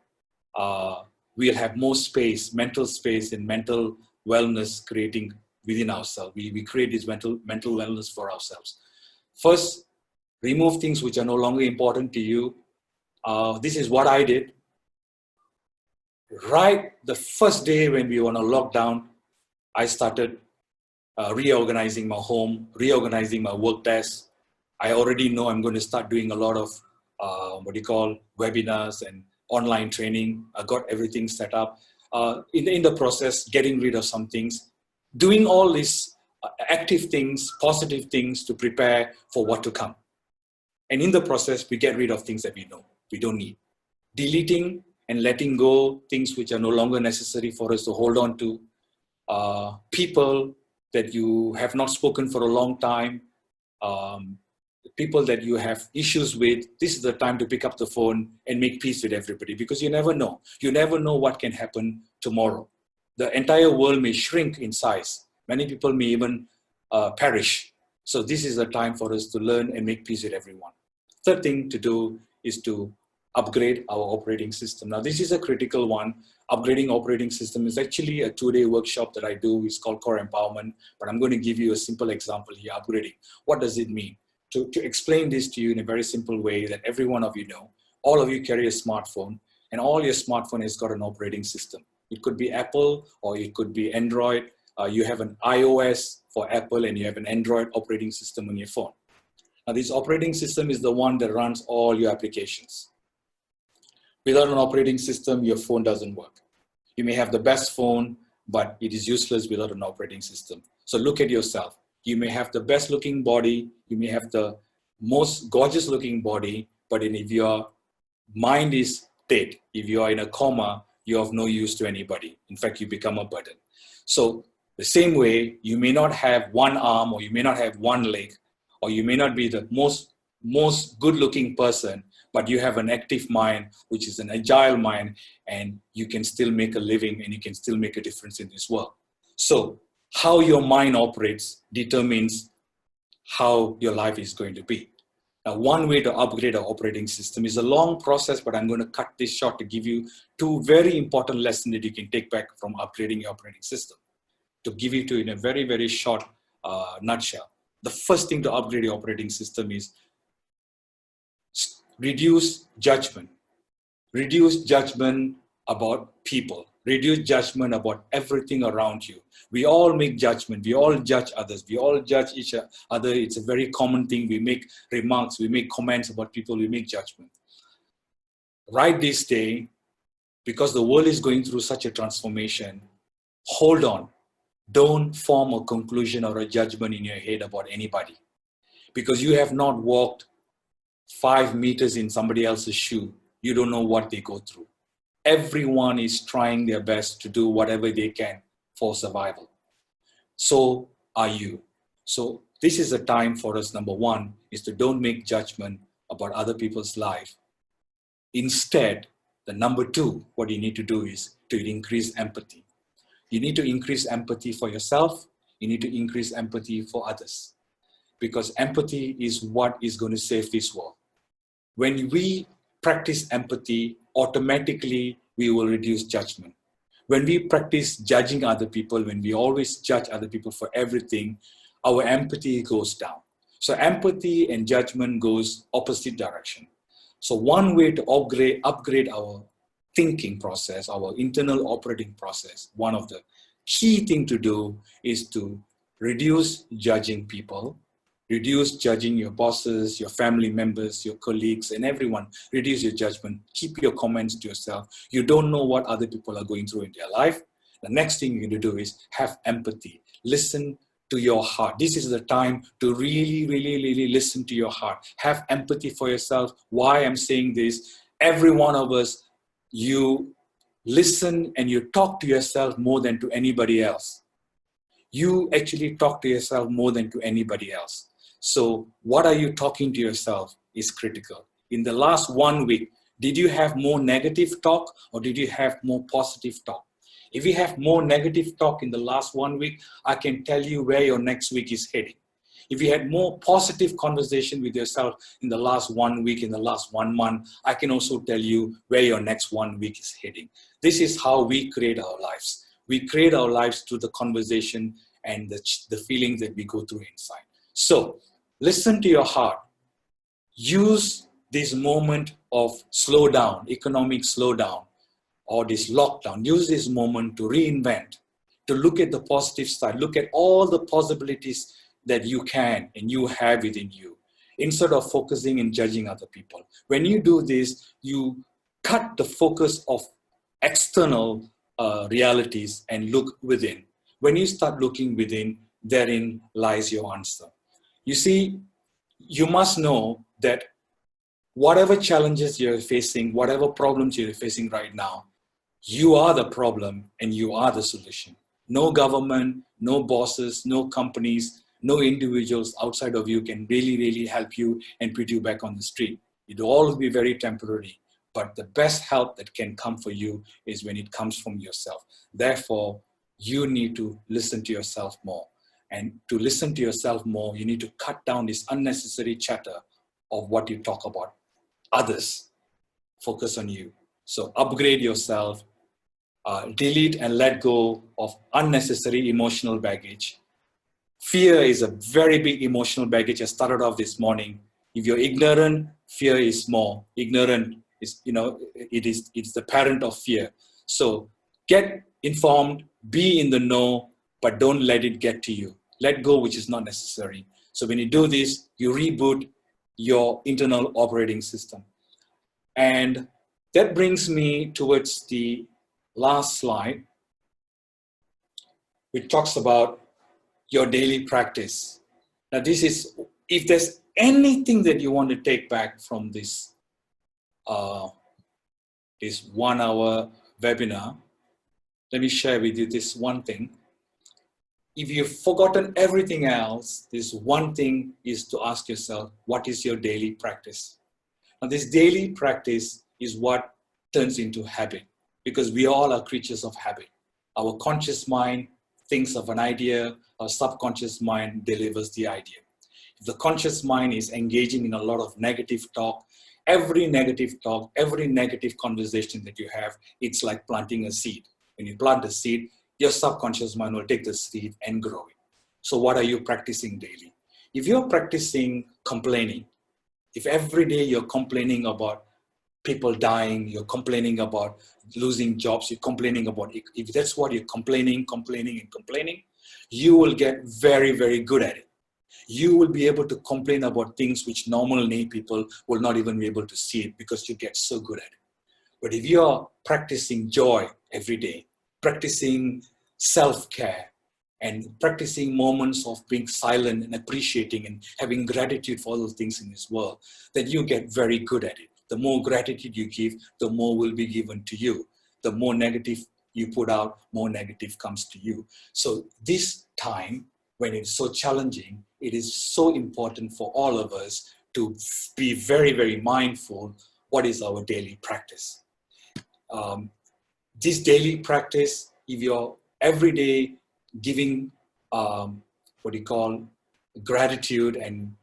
we'll have more space, mental space and mental wellness creating within ourselves. We create this mental wellness for ourselves. First, remove things which are no longer important to you. This is what I did. Right the first day when we were on a lockdown, I started reorganizing my home, reorganizing my work desk. I already know I'm going to start doing a lot of webinars and online training. I got everything set up. In the process, getting rid of some things, doing all these active things, positive things to prepare for what to come. And in the process, we get rid of things that we know we don't need. Deleting and letting go things which are no longer necessary for us to hold on to. People that you have not spoken for a long time. People that you have issues with, this is the time to pick up the phone and make peace with everybody, because you never know. You never know what can happen tomorrow. The entire world may shrink in size. Many people may even perish. So this is the time for us to learn and make peace with everyone. Third thing to do is to upgrade our operating system. Now, this is a critical one. Upgrading operating system is actually a 2-day workshop that I do. It's called Core Empowerment, but I'm going to give you a simple example here, upgrading. What does it mean? To explain this to you in a very simple way that every one of you know, all of you carry a smartphone, and all your smartphone has got an operating system. It could be Apple or it could be Android. You have an iOS for Apple and you have an Android operating system on your phone. Now, this operating system is the one that runs all your applications. Without an operating system, your phone doesn't work. You may have the best phone, but it is useless without an operating system. So look at yourself. You may have the best looking body, you may have the most gorgeous looking body, but if your mind is dead, if you are in a coma, you're of no use to anybody. In fact, you become a burden. So the same way, you may not have one arm, or you may not have one leg, or you may not be the most good looking person, but you have an active mind, which is an agile mind, and you can still make a living and you can still make a difference in this world. So how your mind operates determines how your life is going to be. Now, one way to upgrade our operating system is a long process, but I'm going to cut this short to give you 2 very important lessons that you can take back from upgrading your operating system. To give it to you in a very, very short nutshell. The first thing to upgrade your operating system is reduce judgment. Reduce judgment about people. Reduce judgment about everything around you. We all make judgment. We all judge others. We all judge each other. It's a very common thing. We make remarks. We make comments about people. We make judgment. Right this day, because the world is going through such a transformation, hold on. Don't form a conclusion or a judgment in your head about anybody. Because you have not walked 5 meters in somebody else's shoe. You don't know what they go through. Everyone is trying their best to do whatever they can for survival. So are you. So this is a time for us, number one, is to don't make judgment about other people's life. Instead, the number 2, what you need to do is to increase empathy. You need to increase empathy for yourself. You need to increase empathy for others. Because empathy is what is going to save this world. When we practice empathy, automatically we will reduce judgment. When we practice judging other people, when we always judge other people for everything, our empathy goes down. So empathy and judgment goes opposite direction. So one way to upgrade our thinking process, our internal operating process, one of the key things to do is to reduce judging people. Reduce judging your bosses, your family members, your colleagues, and everyone. Reduce your judgment. Keep your comments to yourself. You don't know what other people are going through in their life. The next thing you need to do is have empathy. Listen to your heart. This is the time to really, really, really listen to your heart. Have empathy for yourself. Why I'm saying this, every one of us, you listen and you talk to yourself more than to anybody else. You actually talk to yourself more than to anybody else. So what are you talking to yourself? is critical. In the last 1 week, did you have more negative talk or did you have more positive talk? If you have more negative talk in the last 1 week, I can tell you where your next week is heading. If you had more positive conversation with yourself in the last 1 week, in the last 1 month, I can also tell you where your next 1 week is heading. This is how we create our lives. We create our lives through the conversation and the feelings that we go through inside. So listen to your heart. Use this moment of slowdown, economic slowdown, or this lockdown. Use this moment to reinvent, to look at the positive side, look at all the possibilities that you can and you have within you, instead of focusing and judging other people. When you do this, you cut the focus of external realities and look within. When you start looking within, therein lies your answer. You see, you must know that whatever challenges you're facing, whatever problems you're facing right now, you are the problem and you are the solution. No government, no bosses, no companies, no individuals outside of you can really help you and put you back on the street. It will all be very temporary, but the best help that can come for you is when it comes from yourself. Therefore, you need to listen to yourself more. And to listen to yourself more, you need to cut down this unnecessary chatter of what you talk about others. Focus on you. So upgrade yourself, delete and let go of unnecessary emotional baggage. Fear is a very big emotional baggage. I started off this morning. If you're ignorant, fear is more. Ignorant is, it's the parent of fear. So get informed, be in the know, but don't let it get to you. Let go, which is not necessary. So when you do this, you reboot your internal operating system. And that brings me towards the last slide, which talks about your daily practice. Now this is, if there's anything that you want to take back from this, this 1 hour webinar, let me share with you this one thing. If you've forgotten everything else, this one thing is to ask yourself, what is your daily practice? Now this daily practice is what turns into habit, because we all are creatures of habit. Our conscious mind thinks of an idea, our subconscious mind delivers the idea. If the conscious mind is engaging in a lot of negative talk, every negative conversation that you have, it's like planting a seed. When you plant a seed, your subconscious mind will take the seed and grow it. So what are you practicing daily? If you're practicing complaining, if every day you're complaining about people dying, you're complaining about losing jobs, you're complaining about, if that's what you're complaining, you will get very good at it. You will be able to complain about things which normal people will not even be able to see it, because you get so good at it. But if you're practicing joy every day, practicing self-care, and practicing moments of being silent and appreciating and having gratitude for all the things in this world, then you get very good at it. The more gratitude you give, the more will be given to you. The more negative you put out, more negative comes to you. So this time, when it's so challenging, it is so important for all of us to be very mindful. What is our daily practice? This daily practice, if you're every day giving what you call gratitude and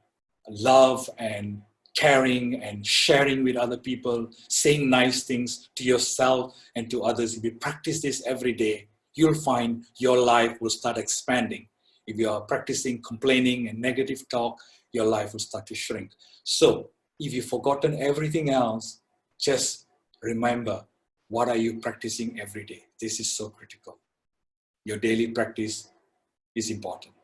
love and caring and sharing with other people, saying nice things to yourself and to others, if you practice this every day, you'll find your life will start expanding. If you are practicing complaining and negative talk, your life will start to shrink. So if you've forgotten everything else, just remember, what are you practicing every day? This is so critical. Your daily practice is important.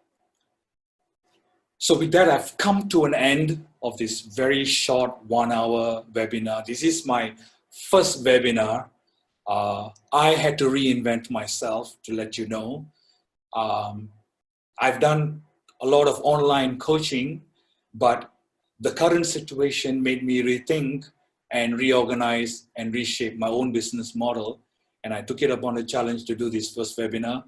So with that, I've come to an end of this very short 1 hour webinar. This is my first webinar. I had to reinvent myself, to let you know. I've done a lot of online coaching, but the current situation made me rethink and reorganize and reshape my own business model. And I took it upon a challenge to do this first webinar.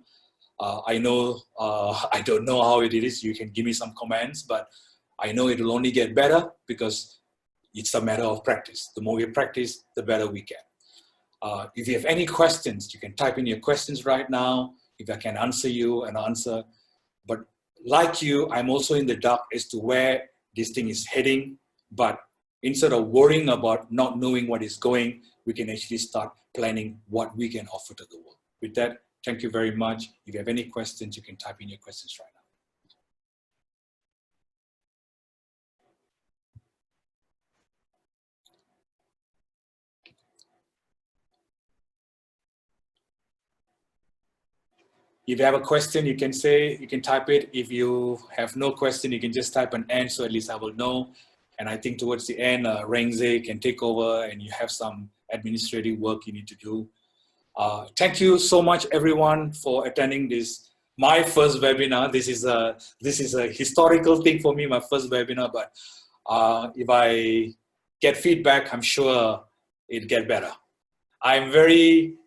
I don't know how it is. You can give me some comments, but I know it will only get better, because it's a matter of practice. The more we practice, the better we get. If you have any questions, you can type in your questions right now. If I can answer you, and answer. But like you, I'm also in the dark as to where this thing is heading. But instead of worrying about not knowing what is going, we can actually start planning what we can offer to the world. With that, thank you very much. If you have any questions, you can type in your questions right now. If you have a question, you can say, you can type it. If you have no question, you can just type an N, so at least I will know. And I think towards the end, Rengze can take over and you have some administrative work you need to do. Thank you so much, everyone, for attending this, my first webinar. This is a historical thing for me, my first webinar, but if I get feedback, I'm sure it'll get better. I'm very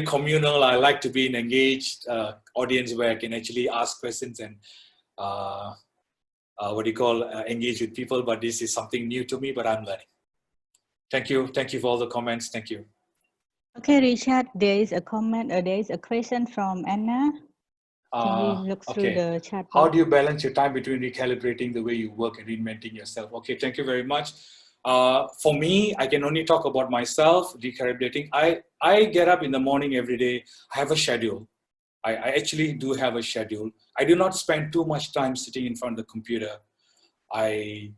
communal. I like to be an engaged audience where I can actually ask questions and engage with people, but this is something new to me, but I'm learning. Thank you for all the comments. Thank you. Okay, Richard, there is a comment, there is a question from Anna. Can we look through the chat box? How do you balance your time between recalibrating the way you work and reinventing yourself? Okay, thank you very much. For me, I can only talk about myself, recalibrating. I get up in the morning every day. I have a schedule. I actually do have a schedule. I do not spend too much time sitting in front of the computer. I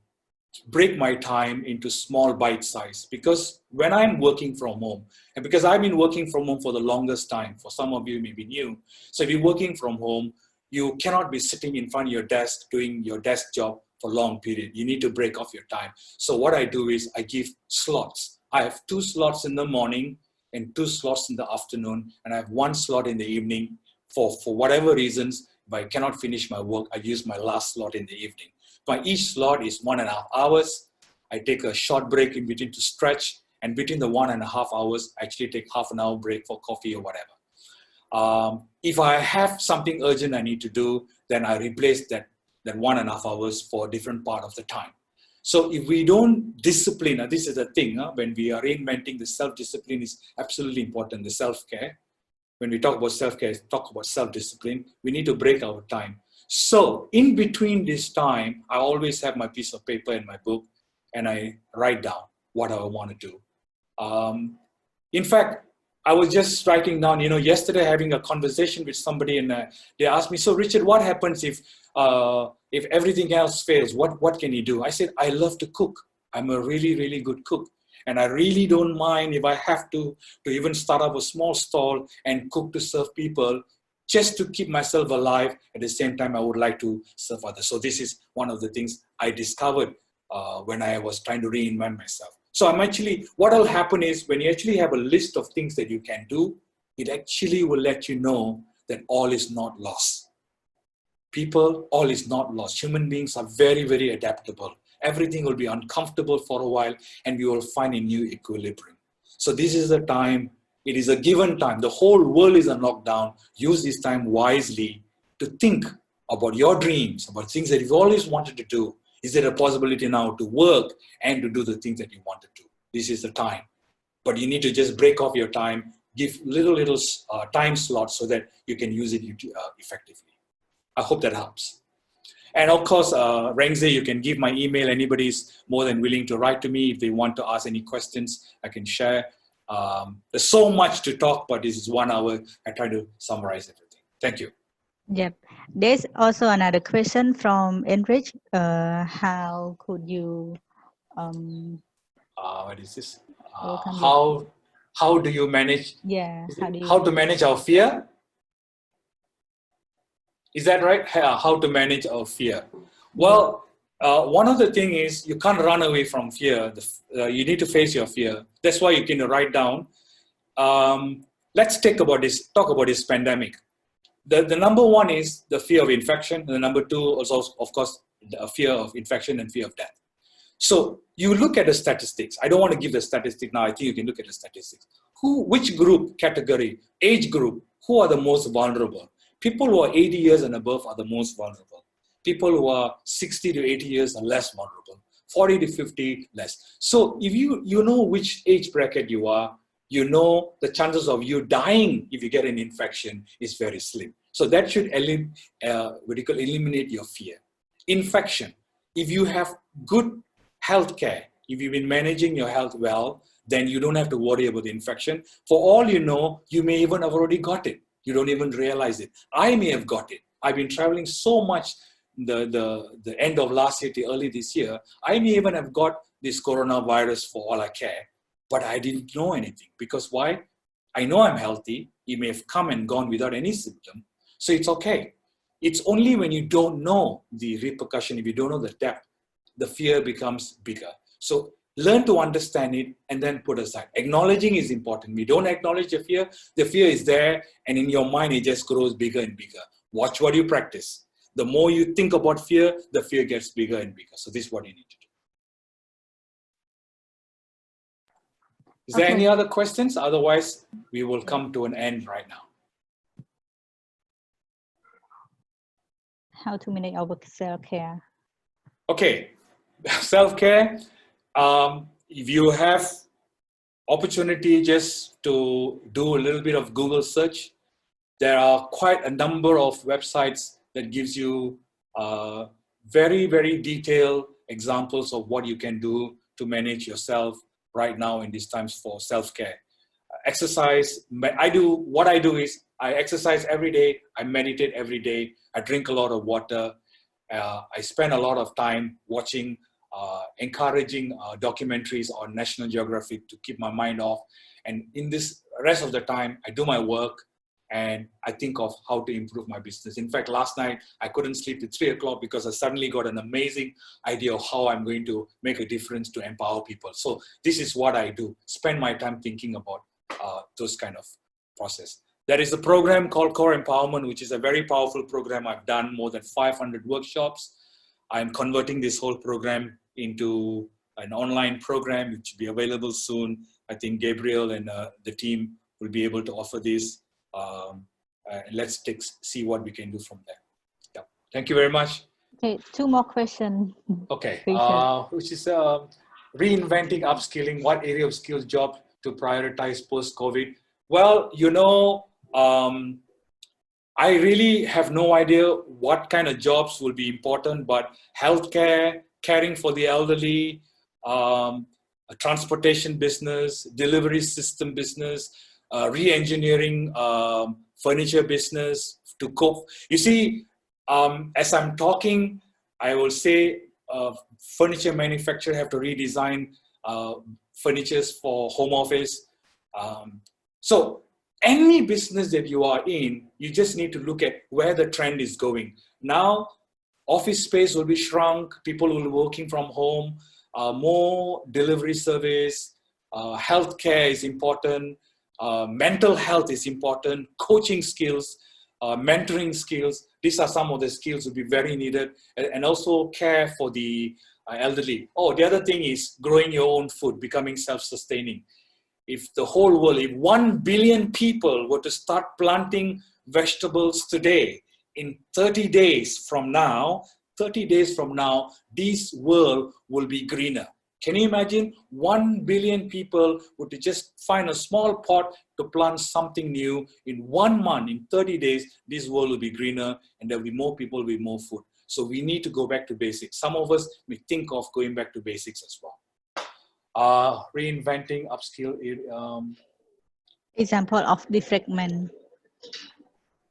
break my time into small bite size, because when I'm working from home, and because I've been working from home for the longest time, for some of you may be new. So if you're working from home, you cannot be sitting in front of your desk doing your desk job for a long period. You need to break off your time. So what I do is I give slots. I have 2 slots in the morning and 2 slots in the afternoon, and I have 1 slot in the evening. For whatever reasons, if I cannot finish my work, I use my last slot in the evening. But each slot is 1.5 hours. I take a short break in between to stretch, and between the 1.5 hours, I actually take half an hour break for coffee or whatever. If I have something urgent I need to do, then I replace that 1.5 hours for a different part of the time. So if we don't discipline, and this is the thing, when we are reinventing, the self-discipline is absolutely important, the self-care. When we talk about self-care, talk about self-discipline, we need to break our time. So in between this time, I always have my piece of paper and my book, and I write down what I want to do. In fact, I was just writing down, yesterday having a conversation with somebody, and they asked me, so Richard, what happens if everything else fails? What can you do? I said, I love to cook. I'm a really, really good cook. And I really don't mind if I have to even start up a small stall and cook to serve people, just to keep myself alive. At the same time, I would like to serve others. So this is one of the things I discovered when I was trying to reinvent myself. So what will happen is, when you actually have a list of things that you can do, it actually will let you know that all is not lost. People, all is not lost. Human beings are very, very adaptable. Everything will be uncomfortable for a while, and we will find a new equilibrium. So this is the time, it is a given time. The whole world is on lockdown. Use this time wisely to think about your dreams, about things that you've always wanted to do. Is there a possibility now to work and to do the things that you want to do? This is the time. But you need to just break off your time, give little time slots so that you can use it effectively. I hope that helps. And of course, Rengze, you can give my email. Anybody is more than willing to write to me if they want to ask any questions. I can share. There's so much to talk, but this is 1 hour. I try to summarize everything. Thank you. Yep. There's also another question from Enrich. How could you... what is this? How do you manage? Yeah. How to manage our fear? Is that right? How to manage our fear? Well, one of the things is you can't run away from fear. You need to face your fear. That's why you can write down. Let's talk about this pandemic. The number one is the fear of infection. And the number two also, of course, the fear of infection and fear of death. So you look at the statistics. I don't want to give the statistic now. I think you can look at the statistics. Which group, category, age group, who are the most vulnerable? People who are 80 years and above are the most vulnerable. People who are 60 to 80 years are less vulnerable. 40 to 50 less. So if you know which age bracket you are, you know the chances of you dying if you get an infection is very slim. So that should eliminate your fear. Infection. If you have good health care, if you've been managing your health well, then you don't have to worry about the infection. For all you know, you may even have already got it. You don't even realize it. I may have got it. I've been traveling so much the end of last year to early this year. I may even have got this coronavirus for all I care, but I didn't know anything. Because why? I know I'm healthy. It may have come and gone without any symptom. So it's okay. It's only when you don't know the repercussion, if you don't know the depth, the fear becomes bigger. So learn to understand it and then put aside. Acknowledging is important. We don't acknowledge the fear is there, and in your mind it just grows bigger and bigger. Watch what you practice. The more you think about fear, the fear gets bigger and bigger. So this is what you need to do. Is there any other questions? Otherwise, we will come to an end right now. How to manage our self-care? Okay, self-care. If you have opportunity just to do a little bit of Google search, there are quite a number of websites that gives you very, very detailed examples of what you can do to manage yourself right now in these times for self-care. Exercise, what I do is I exercise every day, I meditate every day, I drink a lot of water, I spend a lot of time watching, encouraging documentaries on National Geographic to keep my mind off. And in this rest of the time, I do my work and I think of how to improve my business. In fact, last night, I couldn't sleep till 3 o'clock because I suddenly got an amazing idea of how I'm going to make a difference to empower people. So this is what I do, spend my time thinking about those kind of process. There is a program called Core Empowerment, which is a very powerful program. I've done more than 500 workshops. I'm converting this whole program into an online program, which will be available soon. I think Gabriel and the team will be able to offer this. Let's see what we can do from there. Yeah. Thank you very much. Okay, 2 more questions. Okay, which is reinventing, upskilling. What area of skills job to prioritize post-COVID? Well, you know, I really have no idea what kind of jobs will be important, but healthcare, caring for the elderly, a transportation business, delivery system business, re-engineering furniture business to cope. You see, as I'm talking, I will say furniture manufacturer have to redesign furnitures for home office. So any business that you are in, you just need to look at where the trend is going. Now, office space will be shrunk, people will be working from home, more delivery service, healthcare is important, mental health is important, coaching skills, mentoring skills. These are some of the skills will be very needed, and also care for the elderly. Oh, the other thing is growing your own food, becoming self-sustaining. If the whole world, if 1 billion people were to start planting vegetables today, in 30 days from now, this world will be greener. Can you imagine 1 billion people would just find a small pot to plant something new in 1 month, in 30 days, this world will be greener and there will be more people with more food. So we need to go back to basics. Some of us may think of going back to basics as well. Reinventing, upskill. Example of defragment.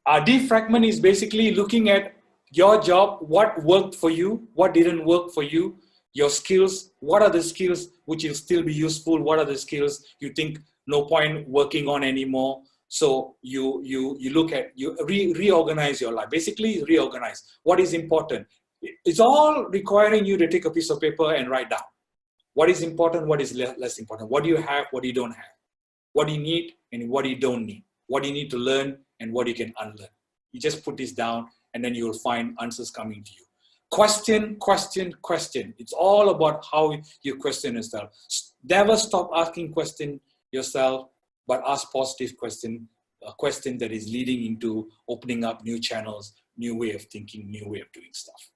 Defragment is basically looking at your job, what worked for you, what didn't work for you, your skills, what are the skills which will still be useful, what are the skills you think no point working on anymore. So you look at, you reorganize your life, basically reorganize. What is important? It's all requiring you to take a piece of paper and write down. What is important, what is less important? What do you have, what you don't have? What do you need and what you don't need? What do you need to learn and what you can unlearn? You just put this down and then you will find answers coming to you. Question, question, question. It's all about how you question yourself. Never stop asking questions yourself, but ask positive question, a question that is leading into opening up new channels, new way of thinking, new way of doing stuff.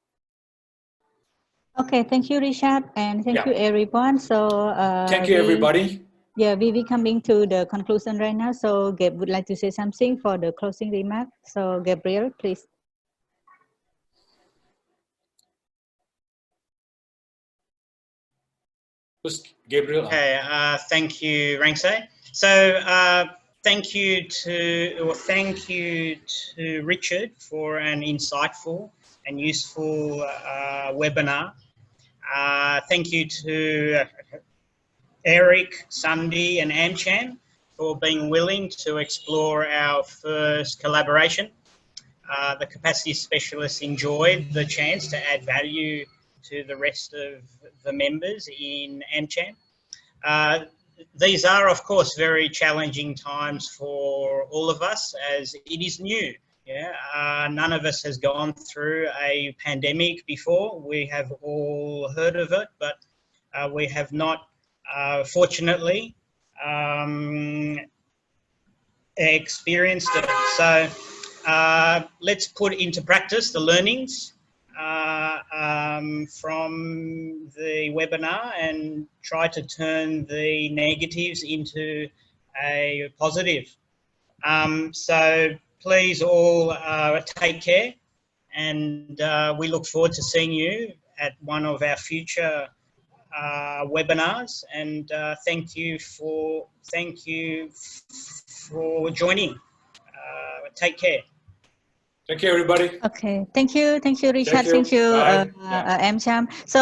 Okay, thank you, Richard, and thank Yeah. you, everyone. So Thank you, everybody. Yeah, we coming to the conclusion right now. So Gabe would like to say something for the closing remark. So Gabriel, please. Who's Gabriel? Okay, thank you, Rangse. So thank you to Richard for an insightful and useful webinar. Thank you to Eric, Sunday and Amchan for being willing to explore our first collaboration. The capacity specialists enjoyed the chance to add value to the rest of the members in AmCham. These are, of course, very challenging times for all of us as it is new. Yeah, none of us has gone through a pandemic before. We have all heard of it, but we have not, fortunately, experienced it. So let's put into practice the learnings from the webinar and try to turn the negatives into a positive. So please all take care, and we look forward to seeing you at one of our future webinars, and thank you for joining. Take care. Thank you, everybody. Okay, thank you, Richard, Thank you. thank you, Bye. Yeah. Amcham. So